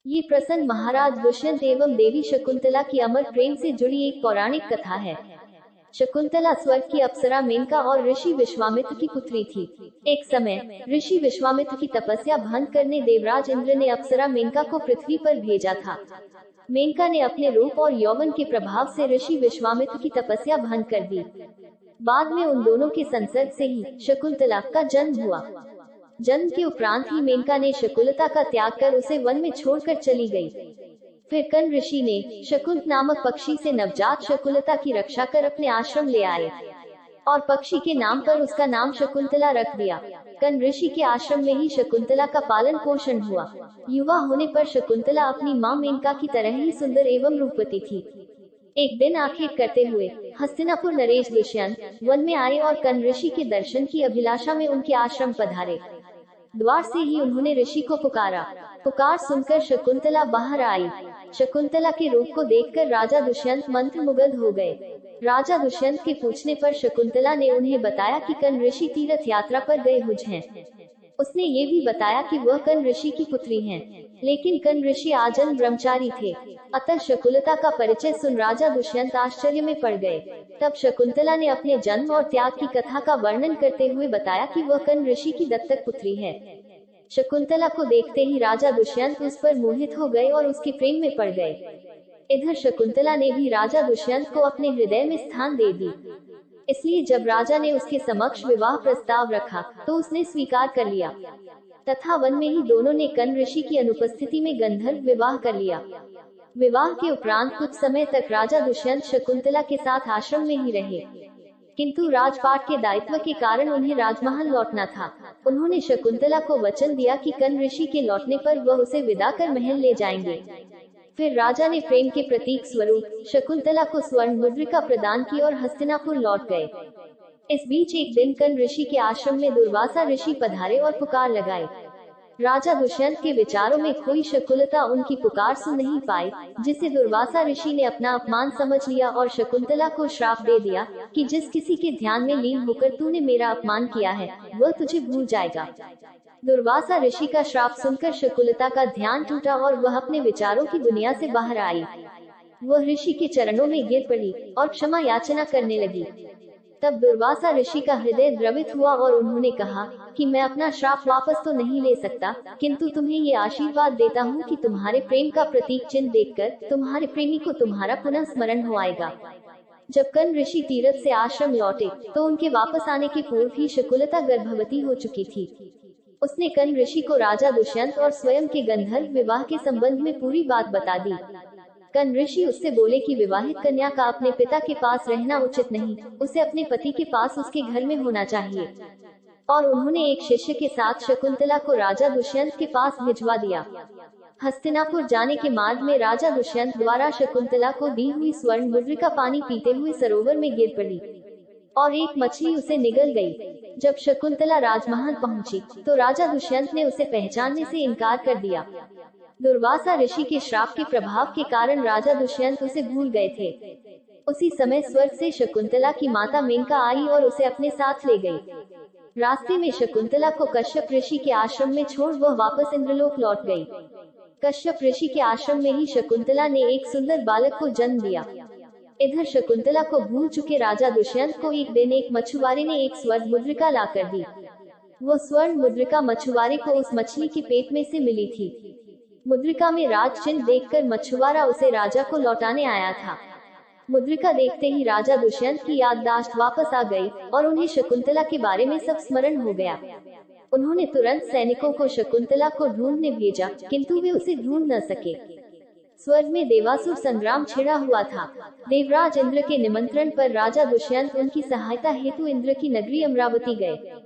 ये प्रसंग महाराज दुष्यंत एवं देवी शकुंतला की अमर प्रेम से जुड़ी एक पौराणिक कथा है। शकुंतला स्वर्ग की अप्सरा मेनका और ऋषि विश्वामित्र की पुत्री थी। एक समय ऋषि विश्वामित्र की तपस्या भंग करने देवराज इंद्र ने अप्सरा मेनका को पृथ्वी पर भेजा था। मेनका ने अपने रूप और यौवन के प्रभाव से ऋषि विश्वामित्र की तपस्या भंग कर दी। बाद में उन दोनों के संसर्ग से ही शकुंतला का जन्म हुआ। जन्म के उपरांत ही मेनका ने शकुंतला का त्याग कर उसे वन में छोड़कर चली गई। फिर कर्ण ऋषि ने शकुंत नामक पक्षी से नवजात शकुंतला की रक्षा कर अपने आश्रम ले आए और पक्षी के नाम पर उसका नाम शकुंतला रख दिया। कर्ण ऋषि के आश्रम में ही शकुंतला का पालन पोषण हुआ। युवा होने पर शकुंतला अपनी मां मेनका की तरह ही सुंदर एवं रूपवती थी। एक दिन आखेट करते हुए हस्तिनापुर नरेश दुष्यंत वन में आए और कर्ण ऋषि के दर्शन की अभिलाषा में उनके आश्रम पधारे। द्वार से ही उन्होंने ऋषि को पुकारा। पुकार सुनकर शकुंतला बाहर आई। शकुंतला के रूप को देखकर राजा दुष्यंत मंत्रमुग्ध हो गए। राजा दुष्यंत के पूछने पर शकुंतला ने उन्हें बताया कि कर्ण ऋषि तीर्थ यात्रा पर गए हुए हैं। उसने ये भी बताया कि वह कर्ण ऋषि की पुत्री हैं, लेकिन कर्ण ऋषि आजन्म ब्रह्मचारी थे। अतः शकुंतला का परिचय सुन राजा दुष्यंत आश्चर्य में पड़ गए। तब शकुंतला ने अपने जन्म और त्याग की कथा का वर्णन करते हुए बताया कि वह कर्ण ऋषि की दत्तक पुत्री है। शकुंतला को देखते ही राजा दुष्यंत उस पर मोहित हो गए और उसके प्रेम में पड़ गए। इधर शकुंतला ने भी राजा दुष्यंत को अपने हृदय में स्थान दे दी। इसलिए जब राजा ने उसके समक्ष विवाह प्रस्ताव रखा तो उसने स्वीकार कर लिया तथा वन में ही दोनों ने कर्ण ऋषि की अनुपस्थिति में गंधर्व विवाह कर लिया। विवाह के उपरांत कुछ समय तक राजा दुष्यंत शकुंतला के साथ आश्रम में ही रहे, किंतु राजपाट के दायित्व के कारण उन्हें राजमहल लौटना था। उन्होंने शकुंतला को वचन दिया कि कर्ण ऋषि के लौटने पर वह उसे विदा कर महल ले जाएंगे। फिर राजा ने प्रेम के प्रतीक स्वरूप शकुंतला को स्वर्ण मुद्रिका प्रदान की और हस्तिनापुर लौट गए। इस बीच एक दिन कर्ण ऋषि के आश्रम में दुर्वासा ऋषि पधारे और पुकार लगाए। राजा दुष्यंत के विचारों में खोई शकुंतला उनकी पुकार सुन नहीं पाई, जिसे दुर्वासा ऋषि ने अपना अपमान समझ लिया और शकुंतला को श्राप दे दिया कि जिस किसी के ध्यान में लीन होकर तूने मेरा अपमान किया है वह तुझे भूल जाएगा। दुर्वासा ऋषि का श्राप सुनकर शकुंतला का ध्यान टूटा और वह अपने विचारों की दुनिया से बाहर आई। वह ऋषि के चरणों में गिर पड़ी और क्षमा याचना करने लगी। तब दुर्वासा ऋषि का हृदय द्रवित हुआ और उन्होंने कहा कि मैं अपना श्राप वापस तो नहीं ले सकता, किंतु तुम्हें ये आशीर्वाद देता हूँ कि तुम्हारे प्रेम का प्रतीक चिन्ह देखकर तुम्हारे प्रेमी को तुम्हारा पुनः स्मरण हो आएगा। जब कर्ण ऋषि तीर्थ से आश्रम लौटे तो उनके वापस आने के पूर्व ही शकुंतला गर्भवती हो चुकी थी। उसने कर्ण ऋषि को राजा दुष्यंत और स्वयं के गंधर्व विवाह के संबंध में पूरी बात बता दी। कर्ण ऋषि उससे बोले कि विवाहित कन्या का अपने पिता के पास रहना उचित नहीं, उसे अपने पति के पास उसके घर में होना चाहिए। और उन्होंने एक शिष्य के साथ शकुंतला को राजा दुष्यंत के पास भिजवा दिया। हस्तिनापुर जाने के मार्ग में राजा दुष्यंत द्वारा शकुंतला को दी हुई स्वर्ण मुद्रिका पानी पीते हुए सरोवर में गिर पड़ी और एक मछली उसे निगल गई। जब शकुंतला राजमहल पहुंची तो राजा दुष्यंत ने उसे पहचानने से इनकार कर दिया। दुर्वासा ऋषि के श्राप के प्रभाव के कारण राजा दुष्यंत उसे भूल गए थे। उसी समय स्वर्ग से शकुंतला की माता मेनका आई और उसे अपने साथ ले गई। रास्ते में शकुंतला को कश्यप ऋषि के आश्रम में छोड़ वह वापस इंद्रलोक लौट गई। कश्यप ऋषि के आश्रम में ही शकुंतला ने एक सुंदर बालक को जन्म दिया। इधर शकुंतला को भूल चुके राजा दुष्यंत को एक दिन एक मछुआरे ने एक स्वर्ण मुद्रिका लाकर दी। वो स्वर्ण मुद्रिका मछुआरे को उस मछली के पेट में से मिली थी। मुद्रिका में राज चिन्ह देखकर मछुआरा उसे राजा को लौटाने आया था। मुद्रिका देखते ही राजा दुष्यंत की याददाश्त वापस आ गई और उन्हें शकुंतला के बारे में सब स्मरण हो गया। उन्होंने तुरंत सैनिकों को शकुंतला को ढूंढने भेजा, किंतु वे उसे ढूंढ न सके। स्वर्ग में देवासुर संग्राम छिड़ा हुआ था। देवराज इंद्र के निमंत्रण पर राजा दुष्यंत उनकी सहायता हेतु इंद्र की नगरी अमरावती गए।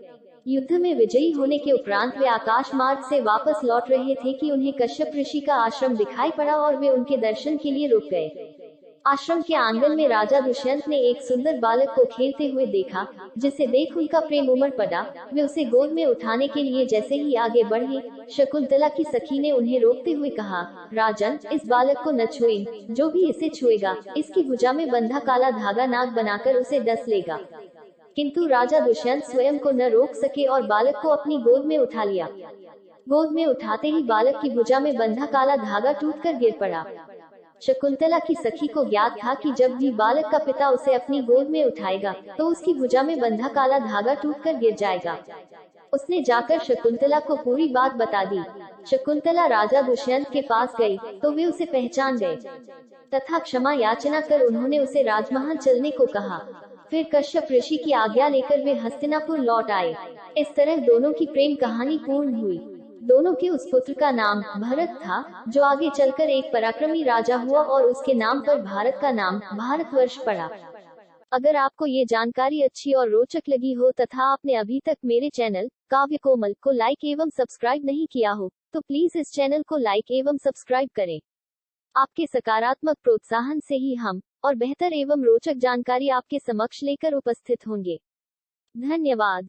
युद्ध में विजयी होने के उपरांत वे आकाश मार्ग से वापस लौट रहे थे कि उन्हें कश्यप ऋषि का आश्रम दिखाई पड़ा और वे उनके दर्शन के लिए रुक गए। आश्रम के आंगन में राजा दुष्यंत ने एक सुंदर बालक को खेलते हुए देखा, जिसे देख उनका प्रेम उमड़ पड़ा। वे उसे गोद में उठाने के लिए जैसे ही आगे बढ़े, शकुंतला की सखी ने उन्हें रोकते हुए कहा, राजन, इस बालक को न छुएं, जो भी इसे छुएगा इसकी भुजा में बंधा काला धागा नाग बनाकर उसे डस लेगा। किंतु राजा दुष्यंत स्वयं को न रोक सके और बालक को अपनी गोद में उठा लिया। गोद में उठाते ही बालक की भुजा में बंधा काला धागा टूटकर गिर पड़ा। शकुंतला की सखी को ज्ञात था कि जब भी बालक का पिता उसे अपनी गोद में उठाएगा तो उसकी भुजा में बंधा काला धागा टूटकर गिर जाएगा। उसने जाकर शकुंतला को पूरी बात बता दी। शकुंतला राजा दुष्यंत के पास गई तो वे उसे पहचान गए तथा क्षमा याचना कर उन्होंने उसे राजमहल चलने को कहा। फिर कश्यप ऋषि की आज्ञा लेकर वे हस्तिनापुर लौट आए। इस तरह दोनों की प्रेम कहानी पूर्ण हुई। दोनों के उस पुत्र का नाम भरत था जो आगे चलकर एक पराक्रमी राजा हुआ और उसके नाम पर भारत का नाम भारतवर्ष पड़ा। अगर आपको ये जानकारी अच्छी और रोचक लगी हो तथा आपने अभी तक मेरे चैनल काव्य कोमल को लाइक एवं सब्सक्राइब नहीं किया हो तो प्लीज इस चैनल को लाइक एवं सब्सक्राइब करें। आपके सकारात्मक प्रोत्साहन से ही हम और बेहतर एवं रोचक जानकारी आपके समक्ष लेकर उपस्थित होंगे। धन्यवाद।